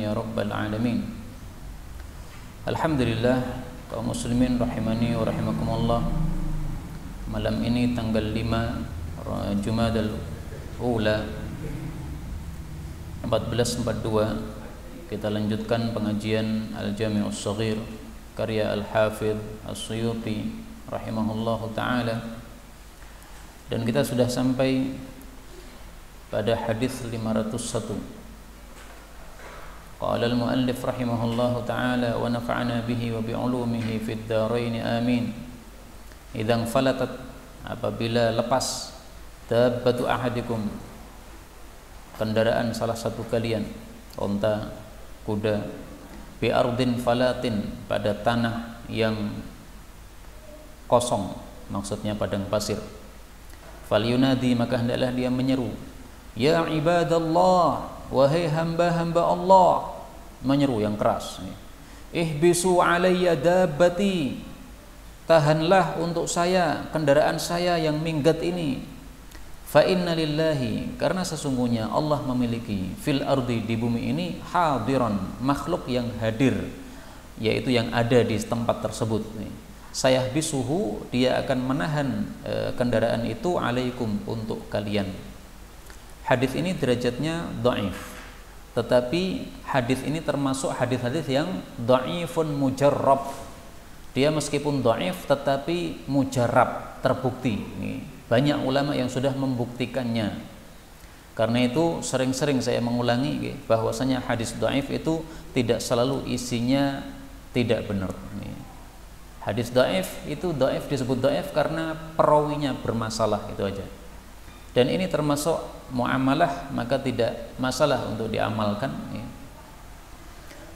ya rabbal alamin. Alhamdulillah, kaum muslimin rahimani wa rahimakumullah. Malam ini tanggal 5 Jumadal Ula 1442 kita lanjutkan pengajian Al-Jami'us Shaghir karya Al-Hafidh As-Suyuti rahimahullahu taala, dan kita sudah sampai pada hadis 501. Qala al-muallif rahimahullahu taala wa nafa'ana bihi wa bi'ulumihi fid dharain amin. Idzan falatat, apabila lepas, dabbatu ahadikum, kendaraan salah satu kalian, unta, kuda, bi ardin falatin, pada tanah yang kosong, maksudnya padang pasir, falyunadi, maka hendaklah dia menyeru, ya ibadallah, wahai hamba-hamba Allah, menyeru yang keras, ihbisu alayya dabbati, tahanlah untuk saya kendaraan saya yang minggat ini. Fa inna lillahi, karena sesungguhnya Allah memiliki fil ardi, di bumi ini, hadiran, makhluk yang hadir, yaitu yang ada di tempat tersebut. Sayahbisuhu, dia akan menahan kendaraan itu, alaikum, untuk kalian. Hadis ini derajatnya dhaif, tetapi hadis ini termasuk hadis-hadis yang dhaifun mujarrab. Dia meskipun dhaif tetapi mujarrab, terbukti. Banyak ulama yang sudah membuktikannya. Karena itu sering-sering saya mengulangi bahwasanya hadis dhaif itu tidak selalu isinya tidak benar. Hadis dhaif itu dhaif disebut dhaif karena perawinya bermasalah, itu aja. Dan ini termasuk muamalah, maka tidak masalah untuk diamalkan.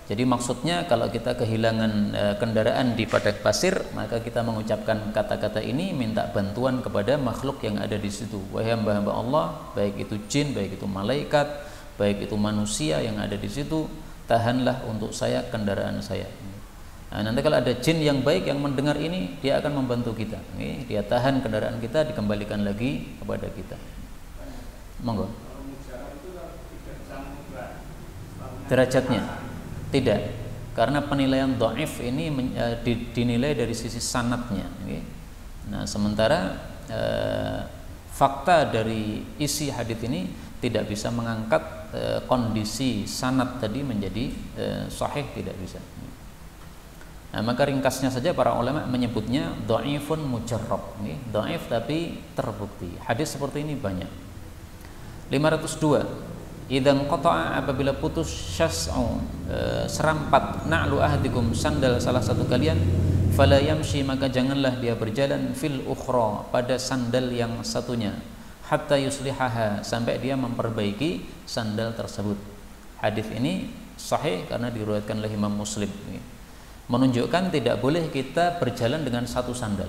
Jadi maksudnya kalau kita kehilangan kendaraan di padang pasir, maka kita mengucapkan kata-kata ini, minta bantuan kepada makhluk yang ada di situ. Wahai hamba-hamba Allah, baik itu jin, baik itu malaikat, baik itu manusia yang ada di situ, tahanlah untuk saya kendaraan saya. Nah, nanti kalau ada jin yang baik yang mendengar ini, dia akan membantu kita. Dia tahan kendaraan kita, dikembalikan lagi kepada kita. Monggo. Derajatnya tidak, karena penilaian dhaif ini dinilai dari sisi sanadnya. Nah, sementara fakta dari isi hadis ini tidak bisa mengangkat kondisi sanad tadi menjadi sahih, tidak bisa. Nah, maka ringkasnya saja para ulama menyebutnya dhaifun mujarrab, dhaif tapi terbukti. Hadis seperti ini banyak. 502. Idzan qata'a, apabila putus, syas'u, serampat, na'lu ahadikum, sandal salah satu kalian, fala yamshi, maka janganlah dia berjalan, fil ukhra, pada sandal yang satunya, hatta yuslihaha, sampai dia memperbaiki sandal tersebut. Hadis ini sahih karena diriwayatkan oleh Imam Muslim. Menunjukkan tidak boleh kita berjalan dengan satu sandal,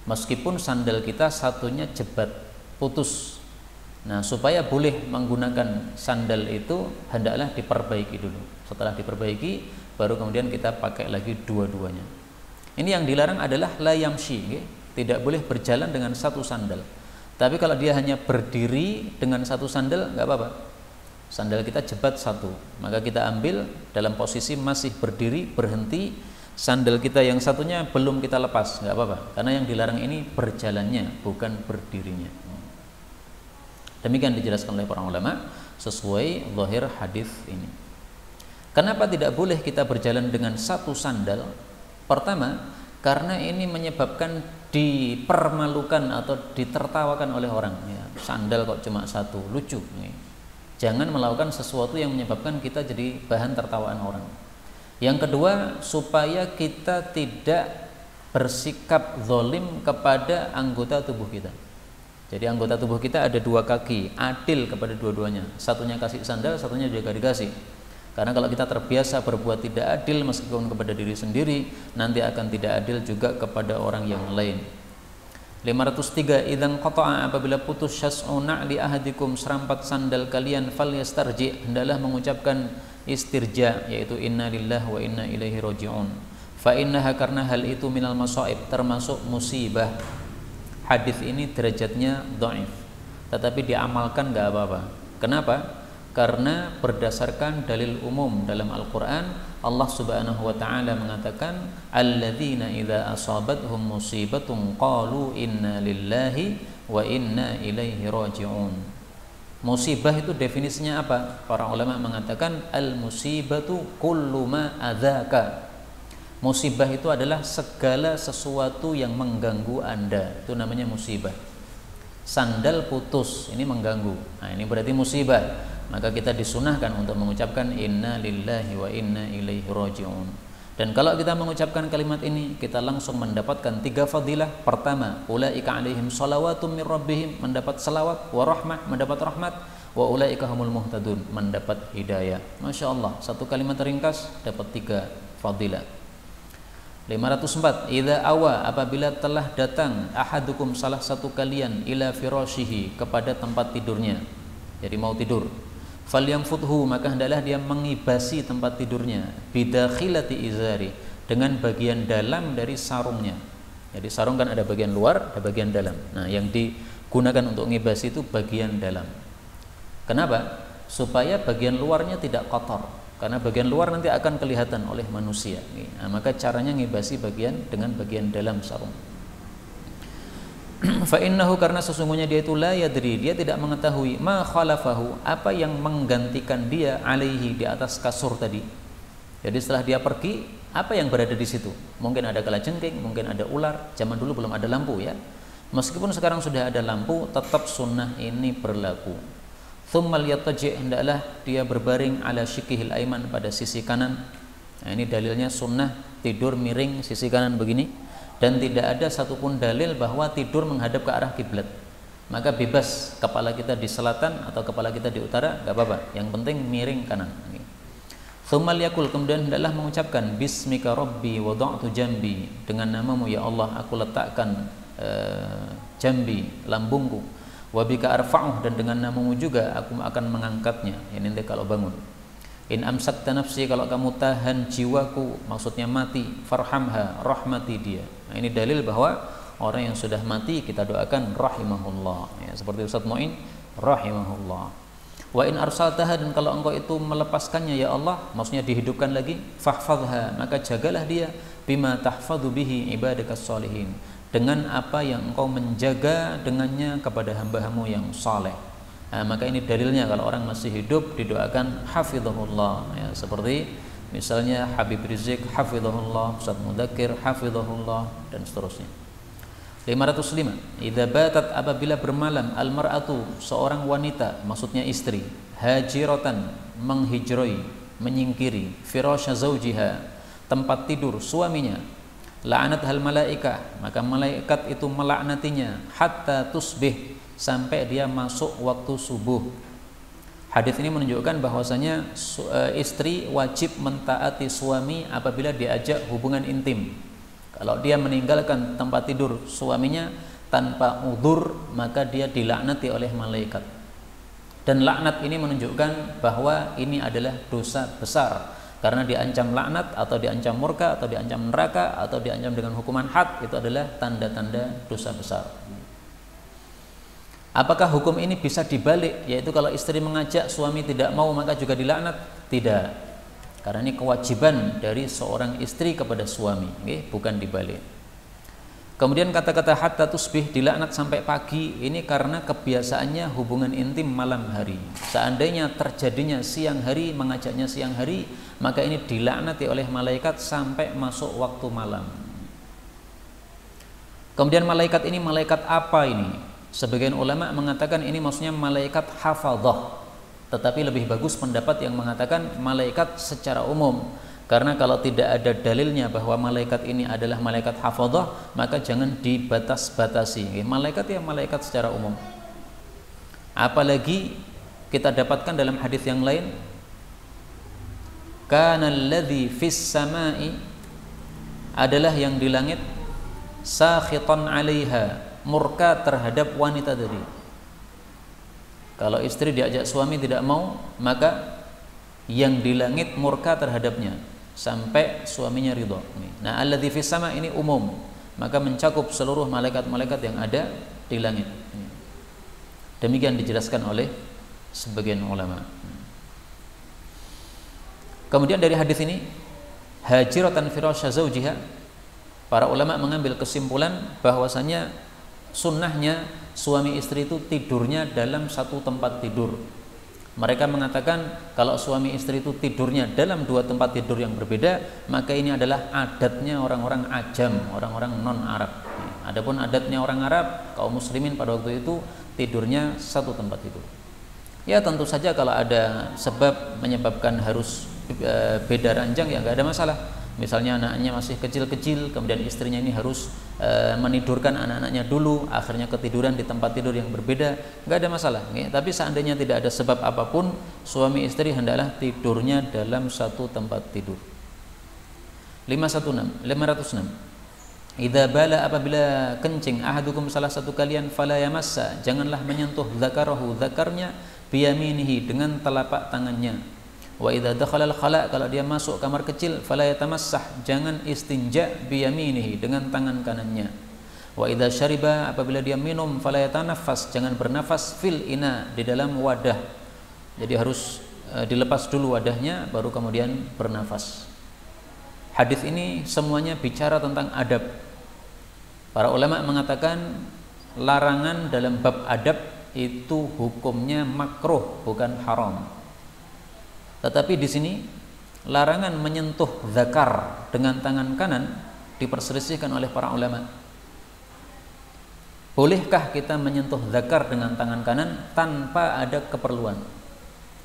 meskipun sandal kita satunya jebat, putus. Nah, supaya boleh menggunakan sandal itu, hendaklah diperbaiki dulu. Setelah diperbaiki, baru kemudian kita pakai lagi dua-duanya. Ini yang dilarang adalah la yamshi, tidak boleh berjalan dengan satu sandal. Tapi kalau dia hanya berdiri dengan satu sandal, nggak apa-apa. Sandal kita jebat satu, maka kita ambil dalam posisi masih berdiri, berhenti, sandal kita yang satunya belum kita lepas, nggak apa-apa. Karena yang dilarang ini berjalannya, bukan berdirinya. Demikian dijelaskan oleh para ulama sesuai zahir hadis ini. Kenapa tidak boleh kita berjalan dengan satu sandal? Pertama, karena ini menyebabkan dipermalukan atau ditertawakan oleh orang. Sandal kok cuma satu, lucu. Jangan melakukan sesuatu yang menyebabkan kita jadi bahan tertawaan orang. Yang kedua, supaya kita tidak bersikap zalim kepada anggota tubuh kita. Jadi anggota tubuh kita ada dua kaki, adil kepada dua-duanya. Satunya kasih sandal, satunya juga dikasih. Karena kalau kita terbiasa berbuat tidak adil meskipun kepada diri sendiri, nanti akan tidak adil juga kepada orang yang lain. 503. Idzan qata'a, apabila putus, syas'u na'li ahadikum, serampat sandal kalian, falyastarji, hendaklah mengucapkan istirja, yaitu inna lillahi wa inna ilaihi raji'un. Fa innaha, karena hal itu, minal masaib, termasuk musibah. Hadis ini derajatnya dhaif, tetapi diamalkan nggak apa-apa. Kenapa? Karena berdasarkan dalil umum dalam Al-Quran, Allah Subhanahu wa Ta'ala mengatakan, alladzina idza asabathum musibatun qalu inna lillahi wa inna ilaihi raji'un. Musibah itu definisinya apa? Para ulama mengatakan al-musibatu kullu ma adzaka. Musibah itu adalah segala sesuatu yang mengganggu Anda. Itu namanya musibah. Sandal putus, ini mengganggu. Nah, ini berarti musibah. Maka kita disunahkan untuk mengucapkan inna lillahi wa inna ilaihi raji'un. Dan kalau kita mengucapkan kalimat ini, kita langsung mendapatkan 3 fadilah. Pertama, ulaika alaihim salawatum mir rabbihim, mendapat salawat, wa rahmah, mendapat rahmat, wa ulaika humul muhtadun, mendapat hidayah. Masya Allah, satu kalimat ringkas dapat 3 fadilah. 504, idza awa, apabila telah datang ahadukum, salah satu kalian, ila firashihi, kepada tempat tidurnya, jadi mau tidur, falyamfuthu, maka hendaklah dia mengibasi tempat tidurnya, bidakhilati izari, dengan bagian dalam dari sarungnya. Jadi sarung kan ada bagian luar, ada bagian dalam. Nah, yang digunakan untuk ngibasi itu bagian dalam. Kenapa? Supaya bagian luarnya tidak kotor. Karena bagian luar nanti akan kelihatan oleh manusia. Nah, maka caranya ngibasi dengan bagian dalam sarung. Fa innahu, karena sesungguhnya dia itu la yadri, dia tidak mengetahui, ma khalafahu, apa yang menggantikan dia, alaihi, di atas kasur tadi. Jadi setelah dia pergi, apa yang berada di situ? Mungkin ada kalajengking, mungkin ada ular. Zaman dulu belum ada lampu ya. Meskipun sekarang sudah ada lampu, tetap sunnah ini berlaku. Tsummal yattaji', hendaklah dia berbaring ala syikihil aiman, pada sisi kanan. Nah, ini dalilnya sunnah tidur miring sisi kanan begini, dan tidak ada satupun dalil bahwa tidur menghadap ke arah kiblat. Maka bebas kepala kita di selatan atau kepala kita di utara, enggak apa-apa. Yang penting miring kanan. Tsummal yakul, kemudian hendaklah mengucapkan bismika rabbi wada'tu jambi, dengan namamu ya Allah aku letakkan jambi, lambungku. Wabika arfa'uh, dan dengan namamu juga aku akan mengangkatnya. Ini nanti kalau bangun. In amsakta nafsi, kalau kamu tahan jiwaku, maksudnya mati, farhamha, rahmati dia. Nah, ini dalil bahwa orang yang sudah mati kita doakan rahimahullah. Ya, seperti Ustaz Mu'in, rahimahullah. Wa in arsaltaha, dan kalau engkau itu melepaskannya ya Allah, maksudnya dihidupkan lagi, fahfadha, maka jagalah dia, bima tahfadhu bihi ibadakas sholihin, dengan apa yang engkau menjaga dengannya kepada hamba-Mu yang saleh. Nah, maka ini dalilnya kalau orang masih hidup didoakan hafizahullah, ya, seperti misalnya Habib Rizik hafizahullah, Ustaz Mudakir hafizahullah, dan seterusnya. 505, idza batat, apabila bermalam, almar'atu, seorang wanita, maksudnya istri, hajiratan, menghijroi, menyingkiri, firasya zaujiha, tempat tidur suaminya, la'anat hal malaikah, maka malaikat itu melaknatinya, hatta tusbih, sampai dia masuk waktu subuh. Hadis ini menunjukkan bahwasanya istri wajib mentaati suami apabila diajak hubungan intim. Kalau dia meninggalkan tempat tidur suaminya tanpa udzur, maka dia dilaknati oleh malaikat. Dan laknat ini menunjukkan bahwa ini adalah dosa besar, karena diancam laknat atau diancam murka atau diancam neraka atau diancam dengan hukuman had, itu adalah tanda-tanda dosa besar. Apakah hukum ini bisa dibalik, yaitu kalau istri mengajak suami tidak mau maka juga dilaknat? Tidak, karena ini kewajiban dari seorang istri kepada suami, bukan dibalik. Kemudian kata-kata hatta tusbih, dilaknat sampai pagi, ini karena kebiasaannya hubungan intim malam hari. Seandainya terjadinya siang hari, mengajaknya siang hari, maka ini dilaknati oleh malaikat sampai masuk waktu malam. Kemudian malaikat ini malaikat apa ini? Sebagian ulama mengatakan ini maksudnya malaikat hafadhah, tetapi lebih bagus pendapat yang mengatakan malaikat secara umum. Karena kalau tidak ada dalilnya bahwa malaikat ini adalah malaikat hafadhah, maka jangan dibatas-batasi. Malaikat ya malaikat secara umum. Apalagi kita dapatkan dalam hadis yang lain, kana alladzi fis samai, adalah yang di langit, sakhitan 'alaiha, murka terhadap wanita tadi. Kalau istri diajak suami tidak mau, maka yang di langit murka terhadapnya sampai suaminya ridho. Nah, alladzi fis sama ini umum, maka mencakup seluruh malaikat-malaikat yang ada di langit. Demikian dijelaskan oleh sebagian ulama. Kemudian dari hadis ini, hajiratan firasya zaujiha, para ulama mengambil kesimpulan bahwasanya sunnahnya suami istri itu tidurnya dalam satu tempat tidur. Mereka mengatakan kalau suami istri itu tidurnya dalam dua tempat tidur yang berbeda, maka ini adalah adatnya orang-orang ajam, orang-orang non-Arab. Adapun adatnya orang Arab, kaum muslimin pada waktu itu tidurnya satu tempat tidur. Ya tentu saja kalau ada sebab menyebabkan harus beda ranjang, ya nggak ada masalah. Misalnya anaknya masih kecil-kecil, kemudian istrinya ini harus menidurkan anak-anaknya dulu, akhirnya ketiduran di tempat tidur yang berbeda, nggak ada masalah. Tapi seandainya tidak ada sebab apapun, suami istri hendaklah tidurnya dalam satu tempat tidur. 506. Idza bala, apabila kencing ahadukum salah satu kalian, fala yamassa, janganlah menyentuh dzakarahu, dzakarnya, biyaminihi, dengan telapak tangannya. Wa idza dakhala al-khala, kalau dia masuk kamar kecil, fala yatamassah, jangan istinja biyaminihi, dengan tangan kanannya. Wa idza syariba, apabila dia minum, fala yatanaffas, jangan bernafas, fil ina, di dalam wadah. Jadi harus dilepas dulu wadahnya baru kemudian bernafas. Hadis ini semuanya bicara tentang adab. Para ulama mengatakan larangan dalam bab adab itu hukumnya makruh, bukan haram. Tetapi di sini larangan menyentuh zakar dengan tangan kanan diperselisihkan oleh para ulama. Bolehkah kita menyentuh zakar dengan tangan kanan tanpa ada keperluan?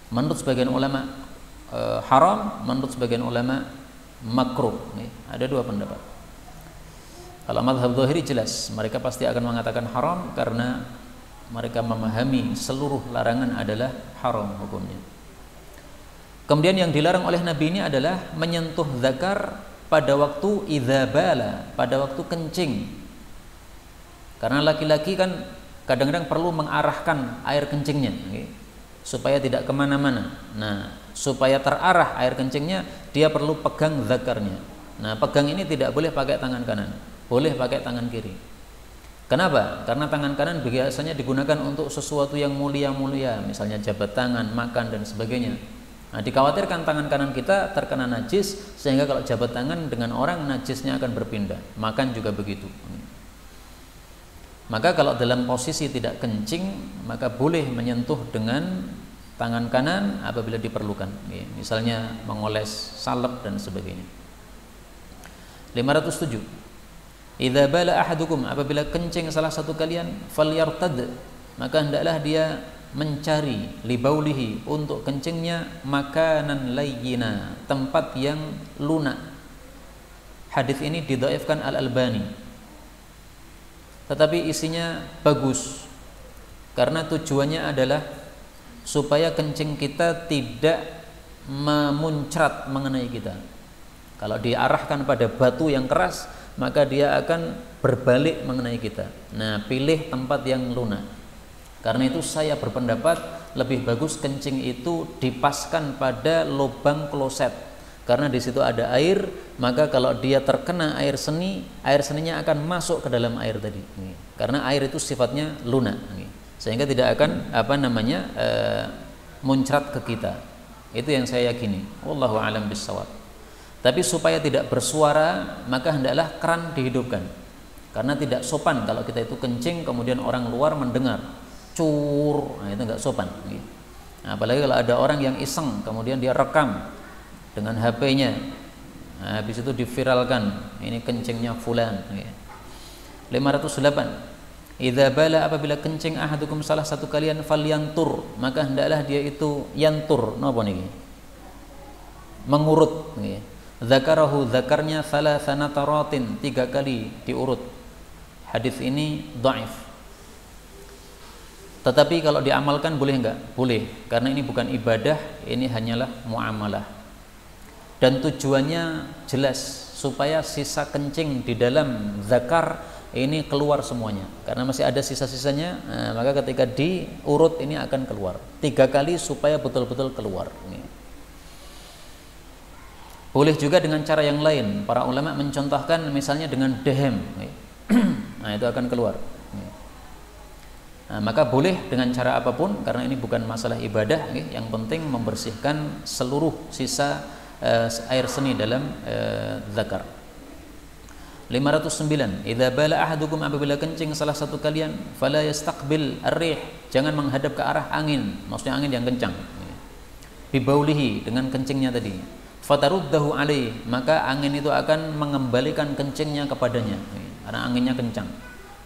Menurut sebagian ulama haram, menurut sebagian ulama makruh. Ada dua pendapat. Kalau mazhab Zahiri jelas, mereka pasti akan mengatakan haram karena mereka memahami seluruh larangan adalah haram hukumnya. Kemudian yang dilarang oleh Nabi ini adalah menyentuh zakar pada waktu idza bala, pada waktu kencing. Karena laki-laki kan kadang-kadang perlu mengarahkan air kencingnya supaya tidak kemana-mana. Nah, supaya terarah air kencingnya, dia perlu pegang zakarnya. Nah, pegang ini tidak boleh pakai tangan kanan, boleh pakai tangan kiri. Kenapa? Karena tangan kanan biasanya digunakan untuk sesuatu yang mulia-mulia, misalnya jabat tangan, makan dan sebagainya. Nah, dikhawatirkan tangan kanan kita terkena najis, sehingga kalau jabat tangan dengan orang, najisnya akan berpindah. Makan juga begitu. Maka kalau dalam posisi tidak kencing, maka boleh menyentuh dengan tangan kanan apabila diperlukan. Misalnya mengoles salep dan sebagainya. 507. Idza bala ahadukum, apabila kencing salah satu kalian, falyartad, maka hendaklah dia mencari libaulihi, untuk kencingnya, makanan layyina, tempat yang lunak. Hadis ini didhaifkan Al-Albani, tetapi isinya bagus karena tujuannya adalah supaya kencing kita tidak memuncrat mengenai kita. Kalau diarahkan pada batu yang keras, maka dia akan berbalik mengenai kita. Nah, pilih tempat yang lunak. Karena itu saya berpendapat lebih bagus kencing itu dipaskan pada lubang kloset, karena di situ ada air, maka kalau dia terkena air seni, air seninya akan masuk ke dalam air tadi. Karena air itu sifatnya lunak, sehingga tidak akan muncrat ke kita. Itu yang saya yakini. Wallahu a'lam bishawab. Tapi supaya tidak bersuara, maka hendaklah keran dihidupkan. Karena tidak sopan kalau kita itu kencing kemudian orang luar mendengar. Cur, nah itu nggak sopan. Nah, apalagi kalau ada orang yang iseng kemudian dia rekam dengan HP-nya, nah, habis itu diviralkan, ini kencingnya fulan. 508. Idza bala, apabila kencing ahadukum salah satu kalian, falyantur, maka hendaklah dia itu yantur, napa niki? Mengurut. Zakarahu, zakarnya salasana taratin, 3 kali diurut. Hadis ini dhaif. Tetapi kalau diamalkan boleh enggak? Boleh, karena ini bukan ibadah, ini hanyalah muamalah. Dan tujuannya jelas, supaya sisa kencing di dalam zakar ini keluar semuanya. Karena masih ada sisa-sisanya, maka ketika diurut ini akan keluar. 3 kali supaya betul-betul keluar. Boleh juga dengan cara yang lain. Para ulama mencontohkan misalnya dengan dehem. Nah, itu akan keluar. Nah, maka boleh dengan cara apapun, karena ini bukan masalah ibadah, yang penting membersihkan seluruh sisa air seni dalam zakar. 509, idza bala ahadukum, apabila kencing salah satu kalian, fala yastaqbil ar-rih, jangan menghadap ke arah angin, maksudnya angin yang kencang. Bibaulihi, dengan kencingnya tadi. Fataruddahu alaih, maka angin itu akan mengembalikan kencingnya kepadanya, karena anginnya kencang.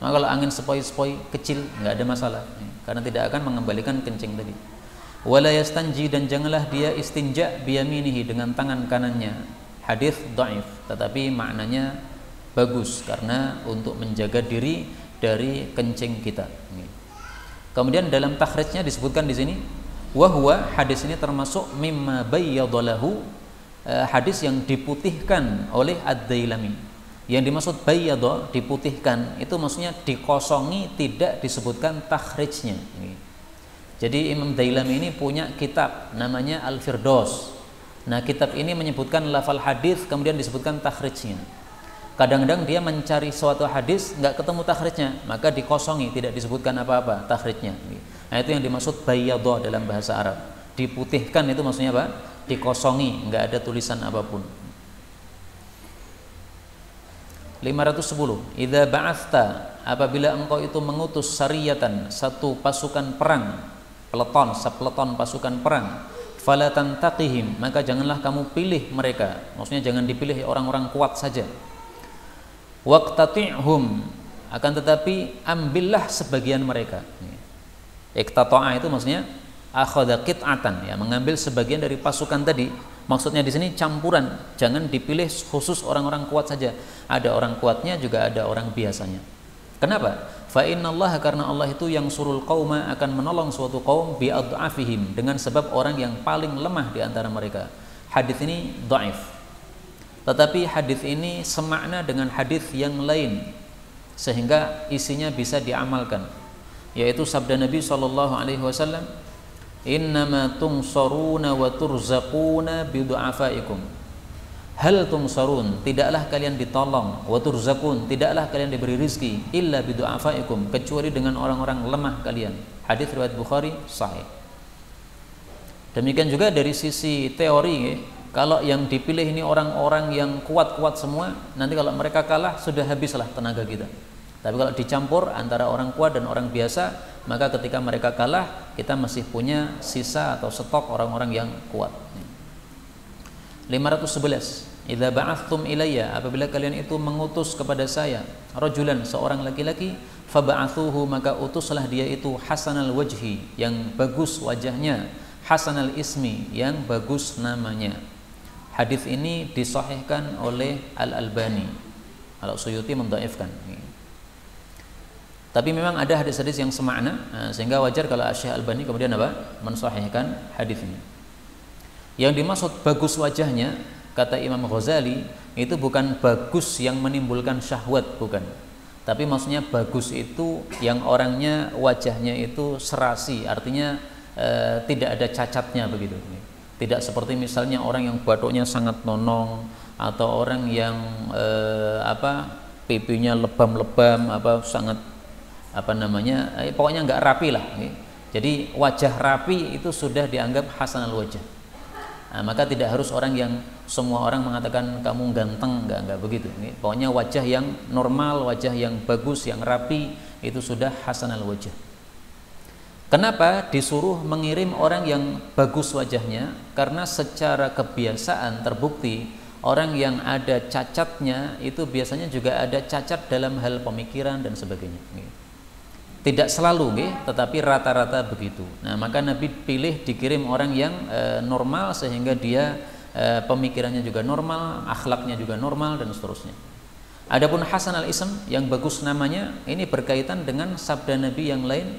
Maka kalau angin sepoi-sepoi kecil nggak ada masalah, karena tidak akan mengembalikan kencing tadi. Wala yastanji, dan janganlah dia istinja biyaminihi, dengan tangan kanannya. Hadis dhaif, tetapi maknanya bagus karena untuk menjaga diri dari kencing kita. Kemudian dalam takhrijnya disebutkan di sini, wahwa, hadis ini termasuk mimma bayyadalahu, hadis yang diputihkan oleh Ad-Dailami. Yang dimaksud bayyadha, diputihkan, itu maksudnya dikosongi, tidak disebutkan takhrijnya. Jadi Imam Dailami ini punya kitab namanya Al-Firdaus. Nah, kitab ini menyebutkan lafal hadis kemudian disebutkan takhrijnya. Kadang-kadang dia mencari suatu hadis nggak ketemu takhrijnya, maka dikosongi, tidak disebutkan apa-apa takhrijnya. Nah, itu yang dimaksud bayyadha dalam bahasa Arab. Diputihkan itu maksudnya apa? Dikosongi, nggak ada tulisan apapun. 510, idza ba'athta, apabila engkau itu mengutus sariyatan, satu pasukan perang, sepeleton pasukan perang, fala tantaqihim, maka janganlah kamu pilih mereka, maksudnya jangan dipilih orang-orang kuat saja. Waqtati'hum, akan tetapi ambillah sebagian mereka. Iqtata'a itu maksudnya akhadha qit'atan, ya, mengambil sebagian dari pasukan tadi. Maksudnya di sini campuran, jangan dipilih khusus orang-orang kuat saja. Ada orang kuatnya juga ada orang biasanya. Kenapa? Fa innallaha, karena Allah itu yang surul qauma, akan menolong suatu kaum bi ad'afihim, dengan sebab orang yang paling lemah di antara mereka. Hadis ini dhaif. Tetapi hadis ini semakna dengan hadis yang lain sehingga isinya bisa diamalkan, yaitu sabda Nabi SAW, innama tungsaruna wa turzaquna bidu'afaikum. Hal tungsarun, tidaklah kalian ditolong, wa turzaqun, tidaklah kalian diberi rizki, illa bidu'afaikum, kecuali dengan orang-orang lemah kalian. Hadis riwayat Bukhari sahih. Demikian juga dari sisi teori, kalau yang dipilih ini orang-orang yang kuat-kuat semua, nanti kalau mereka kalah sudah habislah tenaga kita. Tapi kalau dicampur antara orang kuat dan orang biasa, maka ketika mereka kalah, kita masih punya sisa atau stok orang-orang yang kuat. 511, idza ba'athtum ilayya, apabila kalian itu mengutus kepada saya, rajulan, seorang laki-laki, faba'athuhu, maka utuslah dia itu hasanal wajhi, yang bagus wajahnya, hasanal ismi, yang bagus namanya. Hadis ini disahihkan oleh Al-Albani. Al-Suyuti mendhaifkan. Tapi memang ada hadis-hadis yang semakna, sehingga wajar kalau Syekh Albani kemudian apa? Mensahihkan hadis ini. Yang dimaksud bagus wajahnya, kata Imam Ghazali, itu bukan bagus yang menimbulkan syahwat, bukan. Tapi maksudnya bagus itu yang orangnya wajahnya itu serasi, artinya tidak ada cacatnya begitu. Tidak seperti misalnya orang yang batuknya sangat nonong, atau orang yang pipinya lebam-lebam, sangat pokoknya nggak rapi lah. Jadi wajah rapi itu sudah dianggap hasanal wajah. Nah, maka tidak harus orang yang semua orang mengatakan kamu ganteng, nggak begitu. Pokoknya wajah yang normal, wajah yang bagus, yang rapi, itu sudah hasanal wajah. Kenapa disuruh mengirim orang yang bagus wajahnya? Karena secara kebiasaan terbukti orang yang ada cacatnya itu biasanya juga ada cacat dalam hal pemikiran dan sebagainya. Tidak selalu, tetapi rata-rata begitu. Nah, maka Nabi pilih dikirim orang yang normal, sehingga dia pemikirannya juga normal, akhlaknya juga normal, dan seterusnya. Adapun hasan al-ism, yang bagus namanya, ini berkaitan dengan sabda Nabi yang lain,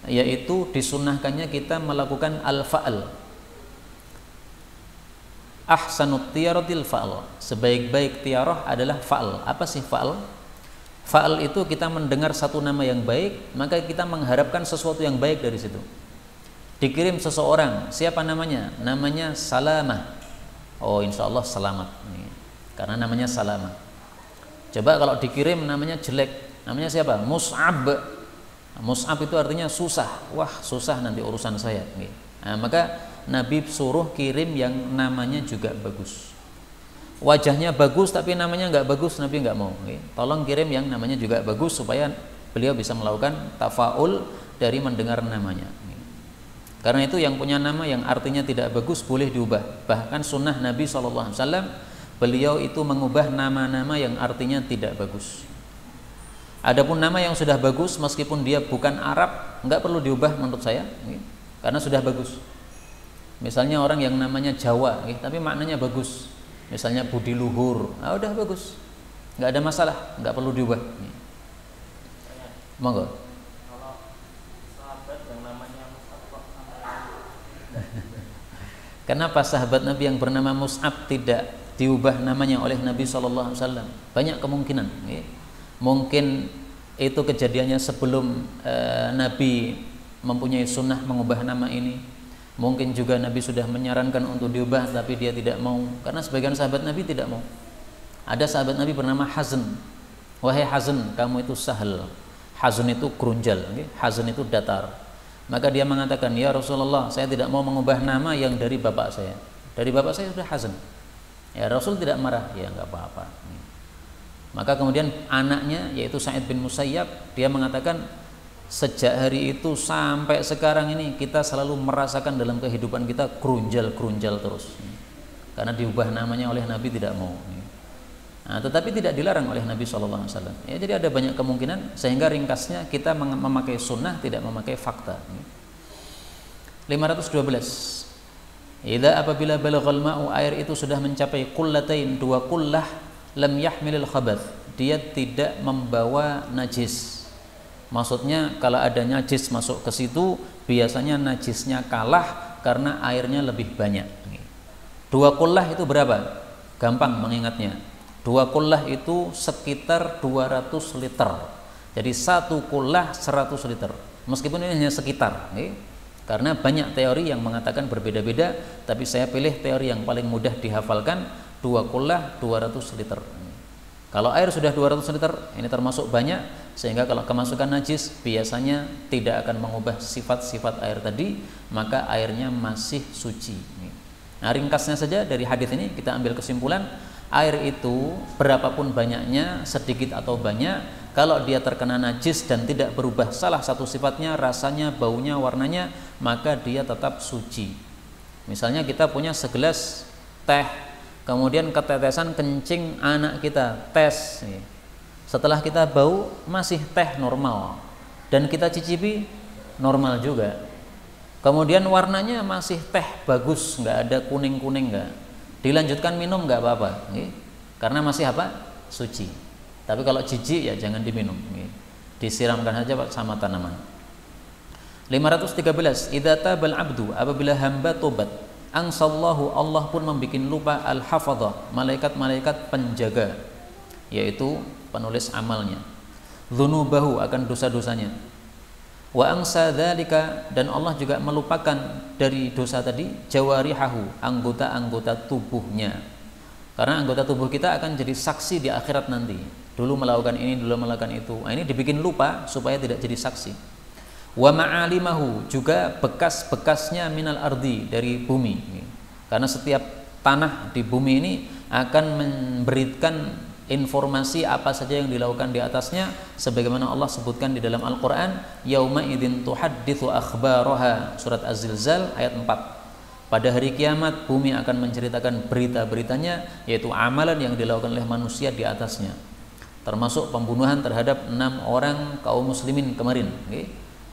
yaitu disunnahkannya kita melakukan al-fa'al. Ahsanut tiyaratil fa'al, sebaik-baik tiarah adalah fa'al. Apa sih fa'al? Fa'al itu kita mendengar satu nama yang baik, maka kita mengharapkan sesuatu yang baik dari situ. Dikirim seseorang, siapa namanya? Namanya Salamah. Oh, insya Allah selamat, karena namanya Salamah. Coba kalau dikirim namanya jelek, namanya siapa? Mus'ab. Mus'ab itu artinya susah. Wah, susah nanti urusan saya. Nah, maka Nabi suruh kirim yang namanya juga bagus. Wajahnya bagus tapi namanya nggak bagus, Nabi nggak mau. Tolong kirim yang namanya juga bagus supaya beliau bisa melakukan tafaul dari mendengar namanya. Karena itu yang punya nama yang artinya tidak bagus boleh diubah. Bahkan sunnah Nabi SAW, beliau itu mengubah nama-nama yang artinya tidak bagus. Adapun nama yang sudah bagus meskipun dia bukan Arab, nggak perlu diubah menurut saya, karena sudah bagus. Misalnya orang yang namanya Jawa, tapi maknanya bagus. Misalnya Budi Luhur, udah bagus, nggak ada masalah, nggak perlu diubah. Monggo. Kalau sahabat yang namanya Mus'ab, kenapa sahabat Nabi yang bernama Mus'ab tidak diubah namanya oleh Nabi SAW? Banyak kemungkinan. Mungkin itu kejadiannya sebelum Nabi mempunyai sunnah mengubah nama ini. Mungkin juga Nabi sudah menyarankan untuk diubah tapi dia tidak mau, karena sebagian sahabat Nabi tidak mau. Ada sahabat Nabi bernama Hazn. Wahai Hazn, kamu itu sahal. Hazn itu grunjal, Hazn itu datar. Maka dia mengatakan, ya Rasulullah, saya tidak mau mengubah nama yang dari bapak saya. Dari bapak saya sudah Hazn. Ya Rasul tidak marah, ya nggak apa-apa. Maka kemudian anaknya yaitu Sa'id bin Musayyab, dia mengatakan, sejak hari itu sampai sekarang ini kita selalu merasakan dalam kehidupan kita grunjal terus. Karena diubah namanya oleh Nabi tidak mau. Nah, tetapi tidak dilarang oleh Nabi SAW. Ya, jadi ada banyak kemungkinan, sehingga ringkasnya kita memakai sunnah, tidak memakai fakta. 512. Idza apabila balaghal ma'u, air itu sudah mencapai qullatain, 2 qullah, lam yahmilil khabath, dia tidak membawa najis. Maksudnya kalau ada najis masuk ke situ, biasanya najisnya kalah karena airnya lebih banyak. 2 qullah itu berapa? Gampang mengingatnya. 2 qullah itu sekitar 200 liter. Jadi 1 qullah 100 liter. Meskipun ini hanya sekitar, karena banyak teori yang mengatakan berbeda-beda, tapi saya pilih teori yang paling mudah dihafalkan, 2 qullah 200 liter. Kalau air sudah 200 liter, ini termasuk banyak, sehingga kalau kemasukan najis biasanya tidak akan mengubah sifat-sifat air tadi, maka airnya masih suci. Nah, ringkasnya saja dari hadis ini kita ambil kesimpulan, air itu berapapun banyaknya, sedikit atau banyak, kalau dia terkena najis dan tidak berubah salah satu sifatnya, rasanya, baunya, warnanya, maka dia tetap suci. Misalnya kita punya segelas teh, kemudian ketetesan kencing anak kita, tes. Setelah kita bau, masih teh normal, dan kita cicipi normal juga. Kemudian warnanya masih teh bagus, nggak ada kuning-kuning, nggak. Dilanjutkan minum nggak apa-apa, karena masih apa? Suci. Tapi kalau jijik ya jangan diminum, disiramkan saja sama tanaman. 513. Idza tabal abdu, apabila hamba tobat, angsallahu, Allah pun membuat lupa al-hafadhah, malaikat-malaikat penjaga, yaitu penulis amalnya, dzunubahu, akan dosa-dosanya, wa angsa dzalika, dan Allah juga melupakan dari dosa tadi, jawarihahu, anggota-anggota tubuhnya, karena anggota tubuh kita akan jadi saksi di akhirat nanti, dulu melakukan ini, dulu melakukan itu. Nah, ini dibikin lupa supaya tidak jadi saksi. Wa ma'alimahu, juga bekas-bekasnya minal ardi, dari bumi, karena setiap tanah di bumi ini akan memberikan informasi apa saja yang dilakukan di atasnya, sebagaimana Allah sebutkan di dalam Al-Quran, yauma idzin tuhadditsu akhbaraha, surat Az-Zilzal ayat 4. Pada hari kiamat bumi akan menceritakan berita-beritanya, yaitu amalan yang dilakukan oleh manusia di atasnya, termasuk pembunuhan terhadap 6 orang kaum muslimin kemarin.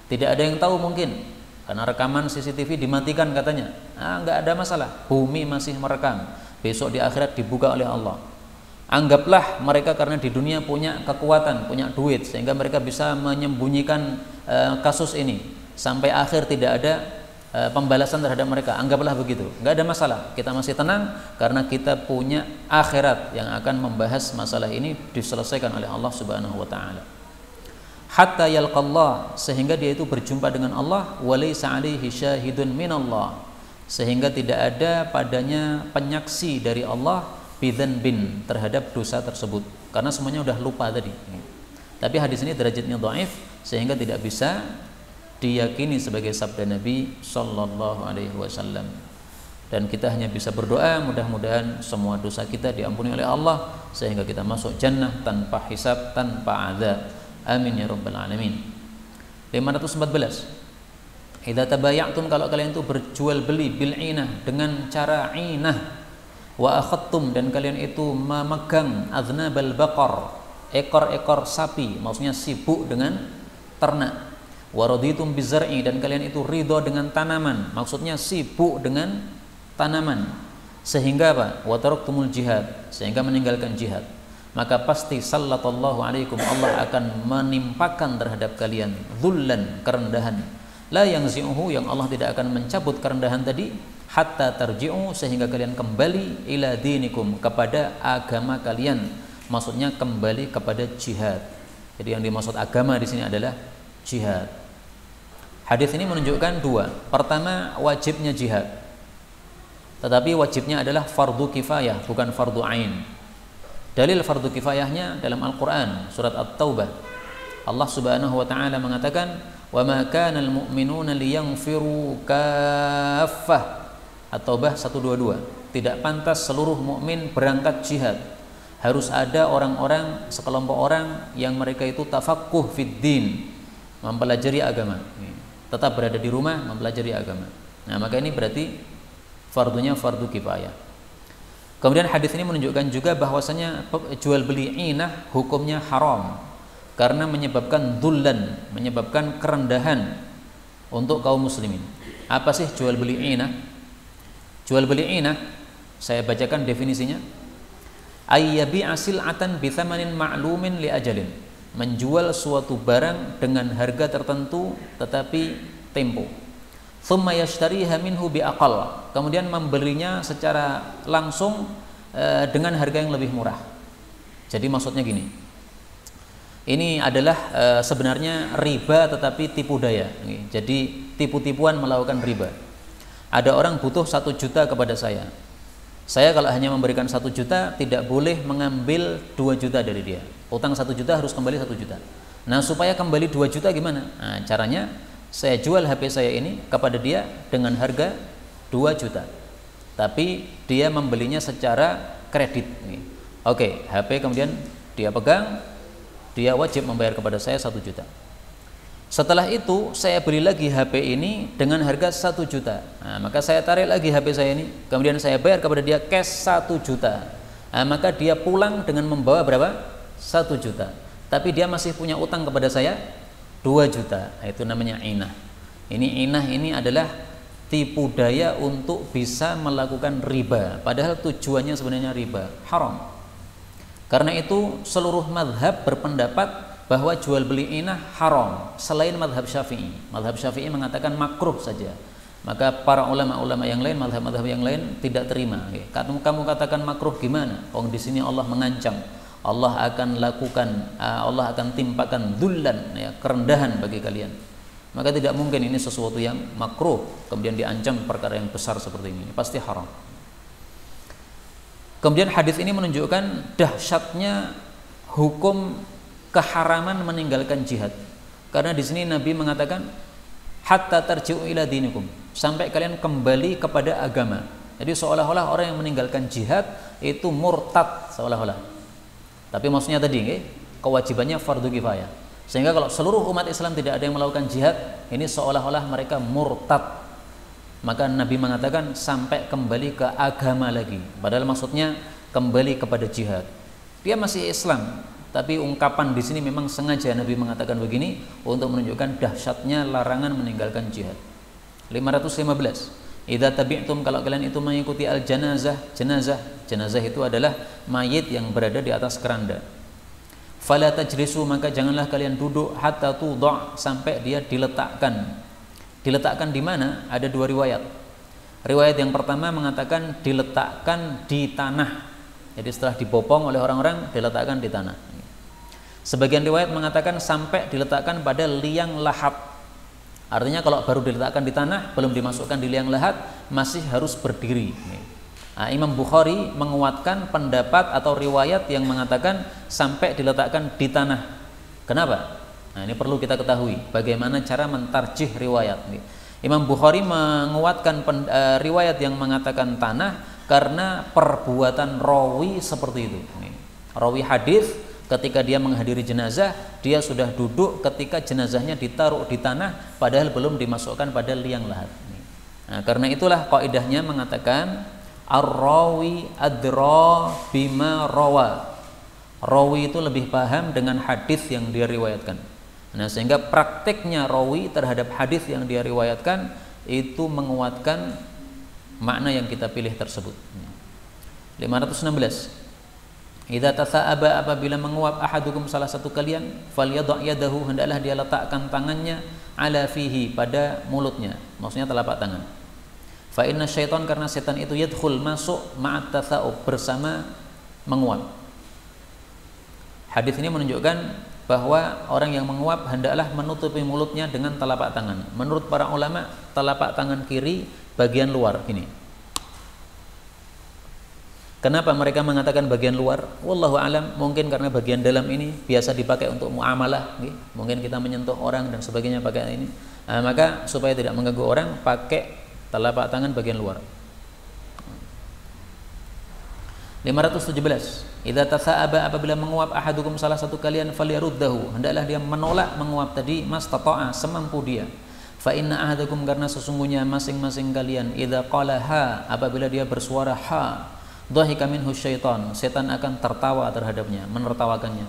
Tidak ada yang tahu mungkin, karena rekaman CCTV dimatikan katanya. Nggak ada masalah, bumi masih merekam, besok di akhirat dibuka oleh Allah. Anggaplah mereka karena di dunia punya kekuatan, punya duit, sehingga mereka bisa menyembunyikan kasus ini sampai akhir, tidak ada pembalasan terhadap mereka. Anggaplah begitu, nggak ada masalah, kita masih tenang karena kita punya akhirat yang akan membahas masalah ini, diselesaikan oleh Allah Subhanahu wa taala. Hatta yalqallah, sehingga dia itu berjumpa dengan Allah, walaysa alaihi syahidun minallah, sehingga tidak ada padanya penyaksi dari Allah, bidzanbin, terhadap dosa tersebut, karena semuanya udah lupa tadi. Tapi hadis ini derajatnya dhaif, sehingga tidak bisa diyakini sebagai sabda Nabi sallallahu alaihi wasallam. Dan kita hanya bisa berdoa mudah-mudahan semua dosa kita diampuni oleh Allah sehingga kita masuk jannah tanpa hisab, tanpa azab. Amin ya rabbal alamin. 514. Idza tabaya'tum, kalau kalian itu berjual beli bil inah dengan cara inah, wa akhadtum, dan kalian itu memegang aznabal baqar, ekor-ekor sapi, maksudnya sibuk dengan ternak. Wa raditum bizar'i, dan kalian itu ridho dengan tanaman, maksudnya sibuk dengan tanaman, sehingga apa? Wa taraktumul jihad, sehingga meninggalkan jihad. Maka pasti sallallahu alaikum, Allah akan menimpakan terhadap kalian dhullan, kerendahan, la yangzi'uhu, yang Allah tidak akan mencabut kerendahan tadi, hatta tarji'u, sehingga kalian kembali ila dinikum, kepada agama kalian, maksudnya kembali kepada jihad. Jadi yang dimaksud agama di sini adalah jihad. Hadis ini menunjukkan dua. Pertama, wajibnya jihad, tetapi wajibnya adalah fardu kifayah, bukan fardu ain. Dalil fardu kifayahnya dalam Al-Quran surat At-Taubah. Allah subhanahu wa ta'ala mengatakan, wa ma kana al-mu'minuna liyanfiru kaffah. At-Taubah 122. Tidak pantas seluruh mukmin berangkat jihad. Harus ada orang-orang, sekelompok orang yang mereka itu tafaqquh fid din, mempelajari agama, tetap berada di rumah mempelajari agama. Nah, maka ini berarti fardunya fardu kifayah. Kemudian hadis ini menunjukkan juga bahwasanya jual beli inah hukumnya haram karena menyebabkan dhullan, menyebabkan kerendahan untuk kaum muslimin. Apa sih jual beli inah? Jual beli inah, saya bacakan definisinya. Ayyabi'a sil'atan bi thamanin ma'lumin li ajalin. Menjual suatu barang dengan harga tertentu tetapi tempo. Thumma yashtariha minhu bi aqall, kemudian membelinya secara langsung dengan harga yang lebih murah. Jadi maksudnya gini, ini adalah sebenarnya riba tetapi tipu daya. Jadi tipu-tipuan melakukan riba. Ada orang butuh 1 juta kepada saya kalau hanya memberikan 1 juta, tidak boleh mengambil 2 juta dari dia. Utang 1 juta harus kembali 1 juta. Nah, supaya kembali 2 juta gimana? Nah, caranya saya jual HP saya ini kepada dia dengan harga 2 juta, tapi dia membelinya secara kredit. Oke, HP kemudian dia pegang, dia wajib membayar kepada saya 1 juta. Setelah itu saya beli lagi HP ini dengan harga 1 juta. Nah, maka saya tarik lagi HP saya ini, kemudian saya bayar kepada dia cash 1 juta. Nah, maka dia pulang dengan membawa berapa? 1 juta. Tapi dia masih punya utang kepada saya 2 juta. Itu namanya inah. Inah ini adalah tipu daya untuk bisa melakukan riba, padahal tujuannya sebenarnya riba, haram. Karena itu seluruh madhab berpendapat bahwa jual beli inah haram, selain madhab Syafi'i. Madhab Syafi'i mengatakan makruh saja. Maka para ulama-ulama yang lain, madhab-madhab yang lain tidak terima. Kamu katakan makruh gimana? Di sini Allah mengancam, Allah akan lakukan, Allah akan timpakan dhullan, ya, kerendahan bagi kalian. Maka tidak mungkin ini sesuatu yang makruh kemudian diancam perkara yang besar seperti ini pasti haram. Kemudian hadis ini menunjukkan dahsyatnya hukum keharaman meninggalkan jihad. Karena di sini Nabi mengatakan hatta tarji'u ila dinikum, sampai kalian kembali kepada agama. Jadi seolah-olah orang yang meninggalkan jihad itu murtad seolah-olah. Tapi maksudnya tadi kewajibannya fardu kifayah. Sehingga kalau seluruh umat Islam tidak ada yang melakukan jihad, ini seolah-olah mereka murtad. Maka Nabi mengatakan sampai kembali ke agama lagi. Padahal maksudnya kembali kepada jihad. Dia masih Islam, tapi ungkapan di sini memang sengaja Nabi mengatakan begini untuk menunjukkan dahsyatnya larangan meninggalkan jihad. 515. Idza tabi'tum, kalau kalian itu mengikuti al-janazah, jenazah itu adalah mayit yang berada di atas keranda. Fala tajlisu, maka janganlah kalian duduk hatta tudha', sampai dia diletakkan. Diletakkan di mana? Ada 2 riwayat. Riwayat yang pertama mengatakan diletakkan di tanah. Jadi setelah dibopong oleh orang-orang diletakkan di tanah. Sebagian riwayat mengatakan sampai diletakkan pada liang lahat. Artinya kalau baru diletakkan di tanah, belum dimasukkan di liang lahat, masih harus berdiri. Nah, Imam Bukhari menguatkan pendapat atau riwayat yang mengatakan sampai diletakkan di tanah. Kenapa? Nah, ini perlu kita ketahui bagaimana cara mentarjih riwayat. Imam Bukhari menguatkan riwayat yang mengatakan tanah karena perbuatan rawi seperti itu. Rawi hadis ketika dia menghadiri jenazah, dia sudah duduk ketika jenazahnya ditaruh di tanah padahal belum dimasukkan pada liang lahat. Nah, karena itulah kaidahnya mengatakan ar-rawi adra bima rawa. Rawi itu lebih paham dengan hadis yang dia riwayatkan. Nah, sehingga prakteknya rawi terhadap hadis yang dia riwayatkan itu menguatkan makna yang kita pilih tersebut. 516. Idza tasa'aba, apabila menguap ahadukum salah satu kalian, falyadha yadahu, hendaklah dia letakkan tangannya ala fihi, pada mulutnya, maksudnya telapak tangan. Fa inna syaitan, karena setan itu yadkhul, masuk, ma'at tasa'ub, bersama menguap. Hadis ini menunjukkan bahwa orang yang menguap hendaklah menutupi mulutnya dengan telapak tangan. Menurut para ulama, telapak tangan kiri bagian luar ini. Kenapa mereka mengatakan bagian luar? Wallahu alam, mungkin karena bagian dalam ini biasa dipakai untuk muamalah, mungkin kita menyentuh orang dan sebagainya pakai ini. Nah, maka supaya tidak mengganggu orang, pakai telapak tangan bagian luar. 517. Idza tasa'aba, apabila menguap ahadukum salah satu kalian, falyaruddahu, hendaklah dia menolak menguap tadi mastata'a, semampu dia. Fa inna ahadakum, karena sesungguhnya masing-masing kalian, idza qala ha, apabila dia bersuara ha, dhahika minhu syaitan, setan akan tertawa terhadapnya, menertawakannya.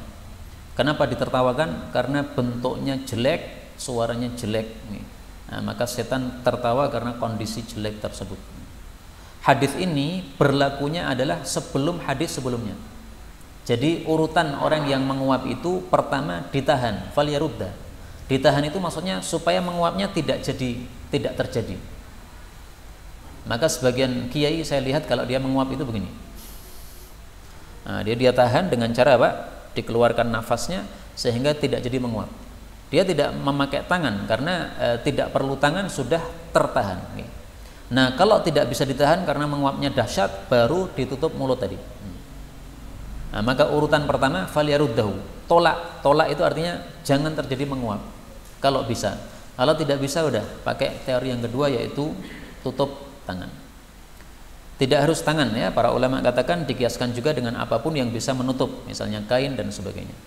Kenapa ditertawakan? Karena bentuknya jelek, suaranya jelek. Nah, maka setan tertawa karena kondisi jelek tersebut. Hadis ini berlakunya adalah sebelum hadis sebelumnya. Jadi urutan orang yang menguap itu pertama ditahan, falyarudda. Ditahan itu maksudnya supaya menguapnya tidak terjadi. Maka sebagian kiai saya lihat kalau dia menguap itu begini. Nah, dia tahan dengan cara apa? Dikeluarkan nafasnya sehingga tidak jadi menguap. Dia tidak memakai tangan karena tidak perlu tangan, sudah tertahan. Nah, kalau tidak bisa ditahan karena menguapnya dahsyat, baru ditutup mulut tadi. Nah, maka urutan pertama falyaruddahu, tolak itu artinya jangan terjadi menguap kalau bisa. Kalau tidak bisa, udah pakai teori yang kedua, yaitu tutup tangan. Tidak harus tangan ya, para ulama katakan dikiaskan juga dengan apapun yang bisa menutup, misalnya kain dan sebagainya.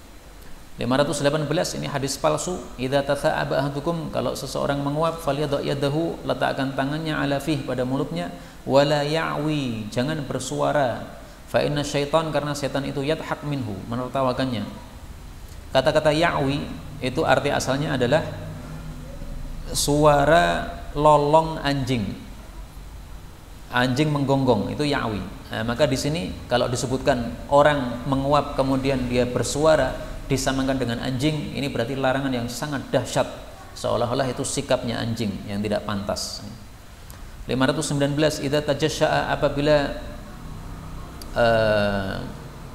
518, ini hadis palsu. Idza tasa'aba ahadukum, kalau seseorang menguap, falyadha yadahu, letakkan tangannya ala fih, pada mulutnya, wala ya'wi, jangan bersuara. Fa inna syaitan, karena setan itu yadhak minhu, menertawakannya. Kata-kata ya'wi itu arti asalnya adalah suara lolong anjing. Anjing menggonggong, itu ya'wi. Nah, maka di sini kalau disebutkan orang menguap kemudian dia bersuara disamakan dengan anjing, ini berarti larangan yang sangat dahsyat, seolah-olah itu sikapnya anjing yang tidak pantas. 519, idza tajasya'a, apabila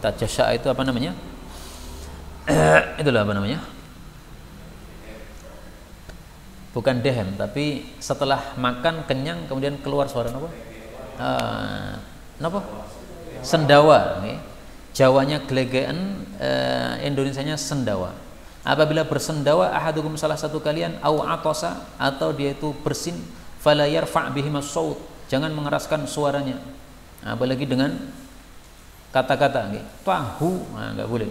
tajasya'a itu apa namanya? Itulah apa namanya? Bukan dehem, tapi setelah makan kenyang kemudian keluar suara apa? Apa? Sendawa. Jawanya gelegean, Indonesianya sendawa. Apabila bersendawa ahadukum, salah satu kalian, au atosa, atau dia itu bersin, fala yarfa' bihimas saut, jangan mengeraskan suaranya. Apalagi dengan kata-kata, tahu, enggak boleh.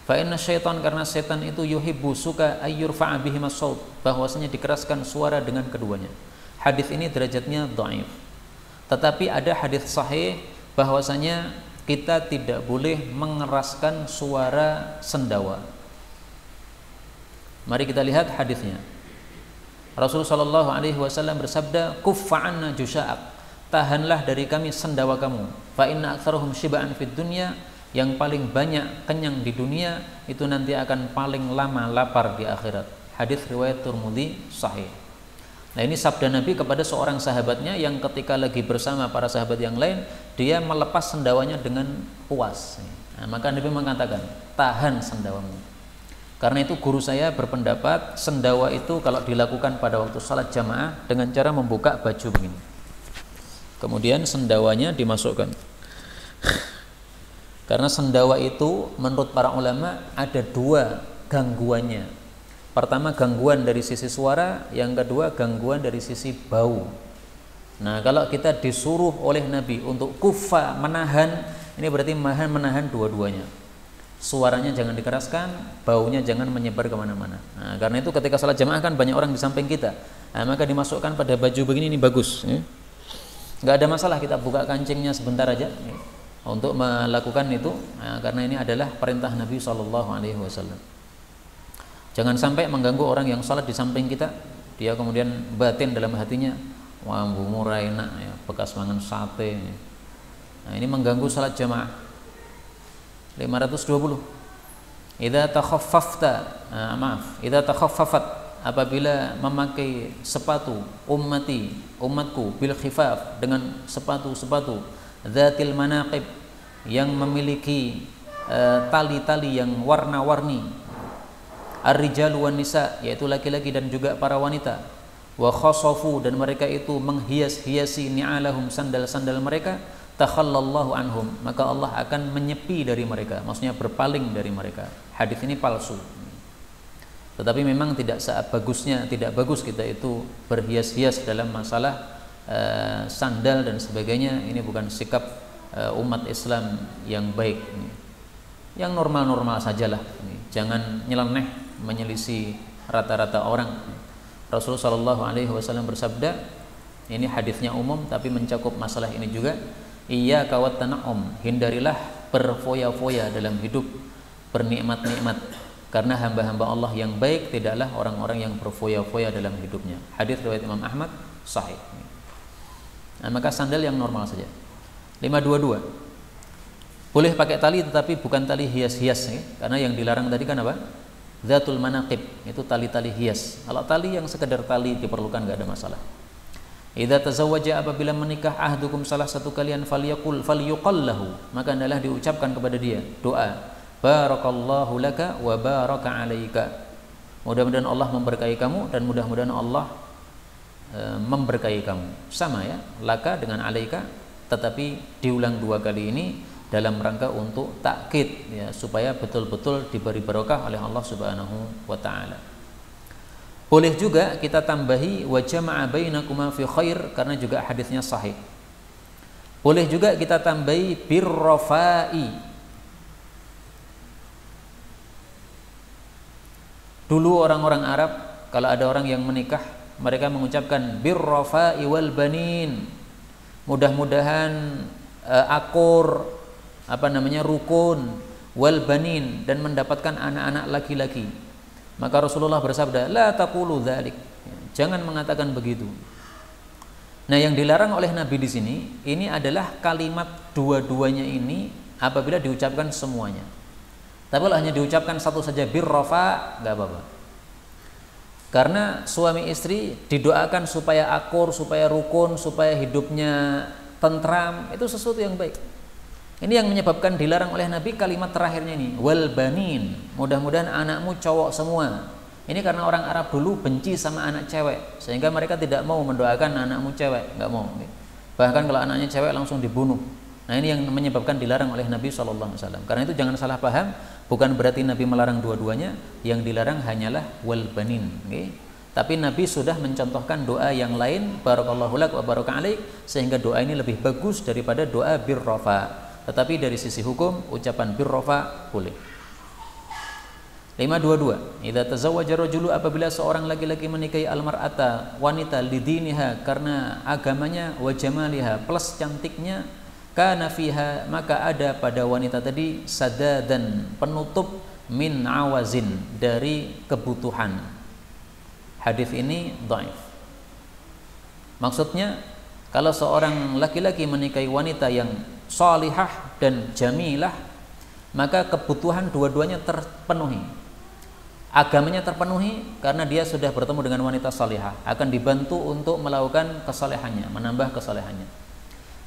Fa inna syaitan, karena setan itu yuhibbu, suka ayyurfa' bihimas saut, bahwasanya dikeraskan suara dengan keduanya. Hadis ini derajatnya dhaif. Tetapi ada hadis sahih bahwasanya kita tidak boleh mengeraskan suara sendawa. Mari kita lihat hadisnya. Rasulullah Shallallahu Alaihi Wasallam bersabda, "Kuffa anna jusha'ak, tahanlah dari kami sendawa kamu. Fa inna aktsaruhum shiba'an fid dunya, yang paling banyak kenyang di dunia itu nanti akan paling lama lapar di akhirat." Hadis riwayat Tirmidzi sahih. Nah, ini sabda Nabi kepada seorang sahabatnya yang ketika lagi bersama para sahabat yang lain, dia melepas sendawanya dengan puas. Nah, maka Nabi mengatakan, tahan sendawamu. Karena itu guru saya berpendapat sendawa itu kalau dilakukan pada waktu salat jamaah dengan cara membuka baju begini. Kemudian sendawanya dimasukkan. Karena sendawa itu menurut para ulama ada dua gangguannya. Pertama gangguan dari sisi suara, yang kedua gangguan dari sisi bau. Nah, kalau kita disuruh oleh Nabi untuk kufa, menahan, ini berarti menahan dua-duanya. Suaranya jangan dikeraskan, baunya jangan menyebar kemana-mana. Nah, karena itu ketika salat jamaah kan banyak orang di samping kita. Nah, maka dimasukkan pada baju begini, ini bagus. Nggak ada masalah kita buka kancingnya sebentar aja untuk melakukan itu. Nah, karena ini adalah perintah Nabi SAW. Jangan sampai mengganggu orang yang salat di samping kita. Dia kemudian batin dalam hatinya, wah murah enak ya, bekas mangan sate. Nah, ini mengganggu salat jamaah. 520. Idza takhaffafta, idza takhaffafat, apabila memakai sepatu umatku bil khifaf, dengan sepatu dzatil manaqib, yang memiliki tali-tali yang warna-warni, ar-rijalu wan nisa, yaitu laki-laki dan juga para wanita, wa khasafu, dan mereka itu menghias-hiasi ni'alahum, sandal-sandal mereka, takhallallahu anhum, maka Allah akan menyepi dari mereka, maksudnya berpaling dari mereka. Hadis ini palsu. Tetapi memang tidak bagus kita itu berhias-hias dalam masalah sandal dan sebagainya. Ini bukan sikap umat Islam yang baik. Yang normal-normal sajalah. Jangan nyeleneh menyelisih rata-rata orang. Rasulullah SAW bersabda, ini hadisnya umum tapi mencakup masalah ini juga. Iyyaka wat tana'um, hindarilah berfoya-foya dalam hidup, bernikmat-nikmat, karena hamba-hamba Allah yang baik tidaklah orang-orang yang berfoya-foya dalam hidupnya. Hadis riwayat Imam Ahmad sahih. Nah, maka sandal yang normal saja. 522. Boleh pakai tali tetapi bukan tali hias-hias ya. Karena yang dilarang tadi kan apa? Dzatul manaqib, itu tali-tali hias. Kalau tali yang sekedar tali diperlukan, enggak ada masalah. Idza tazawwaja, apabila menikah ahdukum, salah satu kalian, falyuqal lahu, maka hendaklah diucapkan kepada dia doa, barakallahu laka wa baraka alaika. Mudah-mudahan Allah memberkahi kamu dan mudah-mudahan Allah memberkahi kamu. Sama ya, laka dengan alaika, tetapi diulang 2 kali ini dalam rangka untuk takkid ya, supaya betul-betul diberi barokah oleh Allah Subhanahu wa taala. Boleh juga kita tambahi wa jama'a bainakuma fi khair, karena juga hadisnya sahih. Boleh juga kita tambahi birrafai. Dulu orang-orang Arab kalau ada orang yang menikah, mereka mengucapkan birrafai wal banin. Mudah-mudahan akur rukun wal banin, dan mendapatkan anak-anak laki-laki. Maka Rasulullah bersabda, la taqulu dzalik, jangan mengatakan begitu. Nah, yang dilarang oleh Nabi di sini ini adalah kalimat dua-duanya ini apabila diucapkan semuanya. Tapi kalau hanya diucapkan satu saja birrafa, enggak apa-apa. Karena suami istri didoakan supaya akur, supaya rukun, supaya hidupnya tentram, itu sesuatu yang baik. Ini yang menyebabkan dilarang oleh Nabi kalimat terakhirnya ini, wal banin, mudah-mudahan anakmu cowok semua. Ini karena orang Arab dulu benci sama anak cewek, sehingga mereka tidak mau mendoakan anakmu cewek, nggak mau. Bahkan kalau anaknya cewek langsung dibunuh. Nah, ini yang menyebabkan dilarang oleh Nabi SAW. Karena itu jangan salah paham, bukan berarti Nabi melarang dua-duanya, yang dilarang hanyalah wal banin. Tapi Nabi sudah mencontohkan doa yang lain, barakallahu lak wa baraka alaik, sehingga doa ini lebih bagus daripada doa birrafa. Tetapi dari sisi hukum, ucapan birrafa boleh. 522. Idza tazawwaja rajulu, apabila seorang laki-laki menikahi almar'ata, wanita, lidiniha, karena agamanya, wa jamaliha, plus cantiknya, kana fiha, maka ada pada wanita tadi sadadan, penutup, min awazin, dari kebutuhan. Hadis ini dhaif. Maksudnya, kalau seorang laki-laki menikahi wanita yang salihah dan jamilah, maka kebutuhan dua-duanya terpenuhi. Agamanya terpenuhi karena dia sudah bertemu dengan wanita salihah, akan dibantu untuk melakukan kesalehannya, menambah kesalehannya.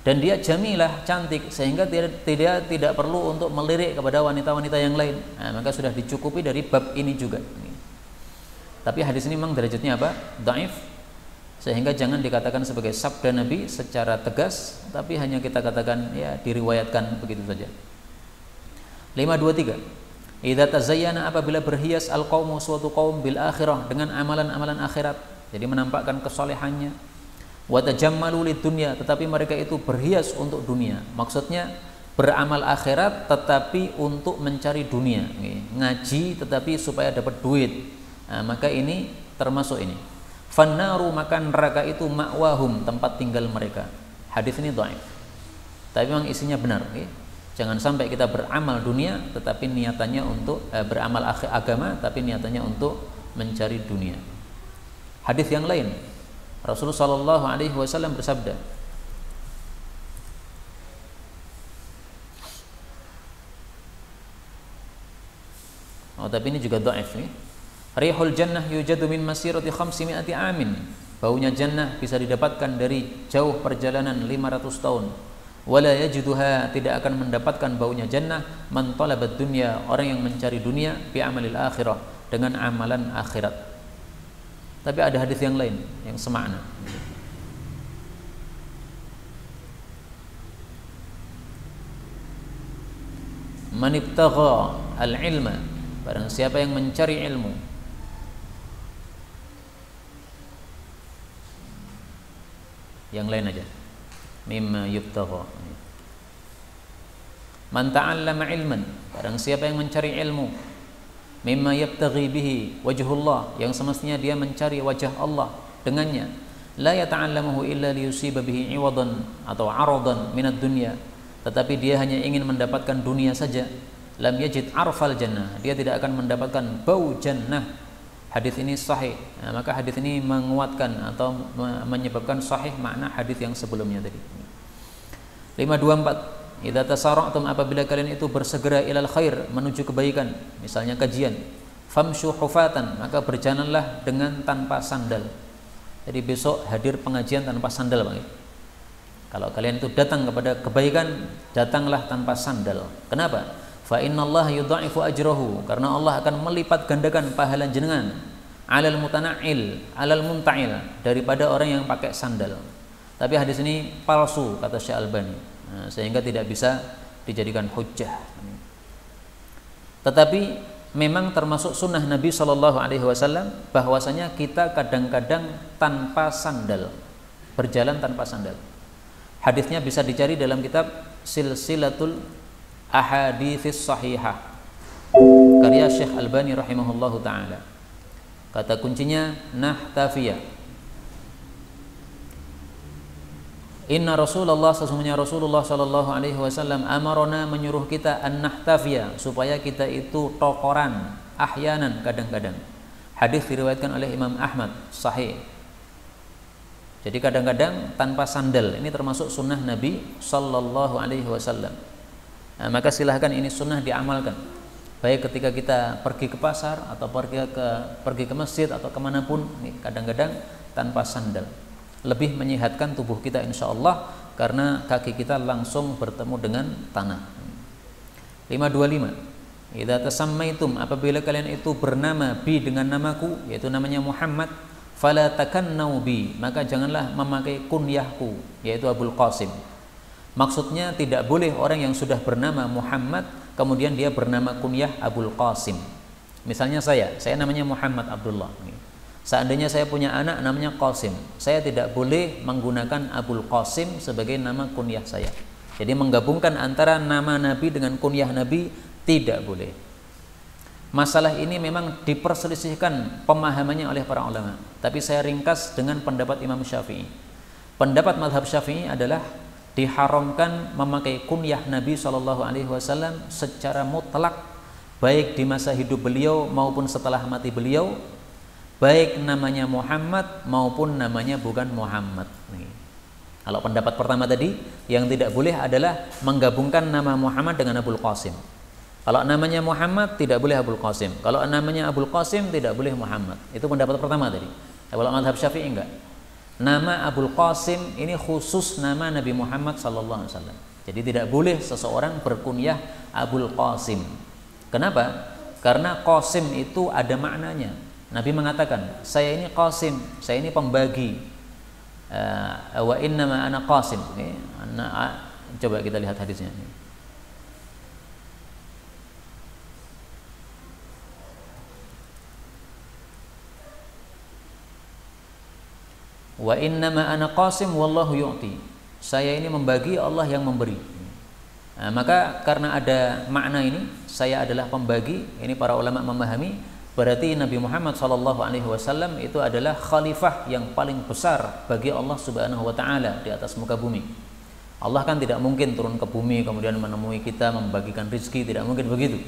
Dan dia jamilah, cantik, sehingga tidak perlu untuk melirik kepada wanita-wanita yang lain. Nah, maka sudah dicukupi dari bab ini juga. Tapi hadis ini memang derajatnya apa? Dhaif. Sehingga jangan dikatakan sebagai sabda Nabi secara tegas, tapi hanya kita katakan ya diriwayatkan begitu saja. 523. Idza tazayyana, apabila berhias al-qaumu, suatu kaum, bil akhirah, dengan amalan-amalan akhirat, jadi menampakkan kesolehannya. Wa tajammalu lid dunya, tetapi mereka itu berhias untuk dunia. Maksudnya beramal akhirat tetapi untuk mencari dunia, ngaji tetapi supaya dapat duit. Nah, maka ini termasuk ini. Fannaru, maka neraka itu ma'wahum, tempat tinggal mereka. Hadis ini dhaif. Tapi memang isinya benar, Jangan sampai kita beramal dunia tetapi niatannya untuk beramal agama tapi niatannya untuk mencari dunia. Hadis yang lain, Rasulullah sallallahu alaihi wasallam bersabda, tapi ini juga dhaif, Rihul jannah yujadu min masirati 500 amin. Baunya jannah bisa didapatkan dari jauh perjalanan 500 tahun. Wala yajiduha, tidak akan mendapatkan baunya jannah man talabad dunya, orang yang mencari dunia, bi amalil akhirah, dengan amalan akhirat. Tapi ada hadis yang lain yang semakna. Man ibtagha al-ilma, barang siapa yang mencari ilmu, yang lain aja, mimma yubtagha. Man ta'allama ilman, barang siapa yang mencari ilmu, mimma yabtaghi bihi wajhullah, yang semestinya dia mencari wajah Allah dengannya, la yata'allamuhu illa liyusiba bihi iwadan atau aradan minad dunya, tetapi dia hanya ingin mendapatkan dunia saja, lam yajid arfal jannah, dia tidak akan mendapatkan bau jannah. Hadis ini sahih. Nah, maka hadis ini menguatkan atau menyebabkan sahih makna hadis yang sebelumnya tadi. 524. Idza tasara'tum, apabila kalian itu bersegera ilal khair, menuju kebaikan, misalnya kajian, famshu hufatan, maka berjalanlah dengan tanpa sandal. Jadi besok hadir pengajian tanpa sandal, Bang. Kalau kalian itu datang kepada kebaikan, datanglah tanpa sandal. Kenapa? Fa innallaha yudha'ifu ajrahu, karena Allah akan melipat gandakan pahala jenengan, alal mutana'il, alal munta'il, daripada orang yang pakai sandal. Tapi hadis ini palsu, kata Syekh Albani. Nah, sehingga tidak bisa dijadikan hujjah. Tetapi memang termasuk sunnah Nabi Shallallahu Alaihi Wasallam bahwasanya kita kadang-kadang tanpa sandal, berjalan tanpa sandal. Hadisnya bisa dicari dalam kitab Silsilatul Ahaditsis Sahihah karya Syekh Albani rahimahullahu taala. Kata kuncinya nahtafiyah. Inna Rasulullah, sesungguhnya Rasulullah sallallahu alaihi wasallam amarona, menyuruh kita an nahtafiyah, supaya kita itu tokoran, ahyanan, kadang-kadang. Hadis diriwayatkan oleh Imam Ahmad, sahih. Jadi kadang-kadang tanpa sandal, ini termasuk sunnah Nabi sallallahu alaihi wasallam. Nah, maka silahkan ini sunnah diamalkan, baik ketika kita pergi ke pasar atau pergi ke masjid atau kemanapun, kadang-kadang tanpa sandal. Lebih menyehatkan tubuh kita insya Allah, karena kaki kita langsung bertemu dengan tanah. 525. Idza tasammaitum, apabila kalian itu bernama bi, dengan namaku, yaitu namanya Muhammad, fala takannau bi, maka janganlah memakai kunyahku, yaitu Abul Qasim. Maksudnya tidak boleh orang yang sudah bernama Muhammad kemudian dia bernama kunyah Abul Qasim. Misalnya saya namanya Muhammad Abdullah. Seandainya saya punya anak namanya Qasim, saya tidak boleh menggunakan Abul Qasim sebagai nama kunyah saya. Jadi menggabungkan antara nama Nabi dengan kunyah Nabi tidak boleh. Masalah ini memang diperselisihkan pemahamannya oleh para ulama, tapi saya ringkas dengan pendapat Imam Syafi'i. Pendapat mazhab Syafi'i adalah diharamkan memakai kunyah Nabi SAW secara mutlak, baik di masa hidup beliau maupun setelah mati beliau, baik namanya Muhammad maupun namanya bukan Muhammad. Kalau pendapat pertama tadi, yang tidak boleh adalah menggabungkan nama Muhammad dengan Abul Qasim. Kalau namanya Muhammad tidak boleh Abul Qasim, kalau namanya Abul Qasim tidak boleh Muhammad. Itu pendapat pertama tadi. Kalau mazhab Syafi'i enggak. Nama Abul Qasim ini khusus nama Nabi Muhammad SAW. Jadi tidak boleh seseorang berkunyah Abul Qasim. Kenapa? Karena Qasim itu ada maknanya. Nabi mengatakan, saya ini Qasim, saya ini pembagi. Wa innama ana Qasim. Coba kita lihat hadisnya. Wa innama ana qasim wallahu yu'ti. Saya ini membagi, Allah yang memberi. Nah, maka karena ada makna ini, saya adalah pembagi. Ini para ulama memahami, berarti Nabi Muhammad SAW itu adalah khalifah yang paling besar bagi Allah Subhanahu wa taala di atas muka bumi. Allah kan tidak mungkin turun ke bumi kemudian menemui kita membagikan rezeki, tidak mungkin begitu.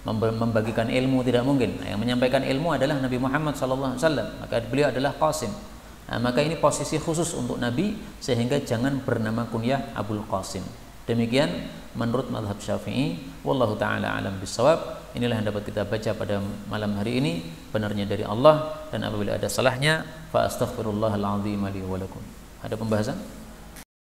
Membagikan ilmu tidak mungkin. Nah, yang menyampaikan ilmu adalah Nabi Muhammad SAW, maka beliau adalah Qasim. Nah, maka ini posisi khusus untuk Nabi, sehingga jangan bernama kunyah Abul Qasim. Demikian menurut mazhab Syafi'i, wallahu taala alam bisawab. Inilah yang dapat kita baca pada malam hari ini, benarnya dari Allah, dan apabila ada salahnya fa astaghfirullahal azim li wa lakum. Ada pembahasan?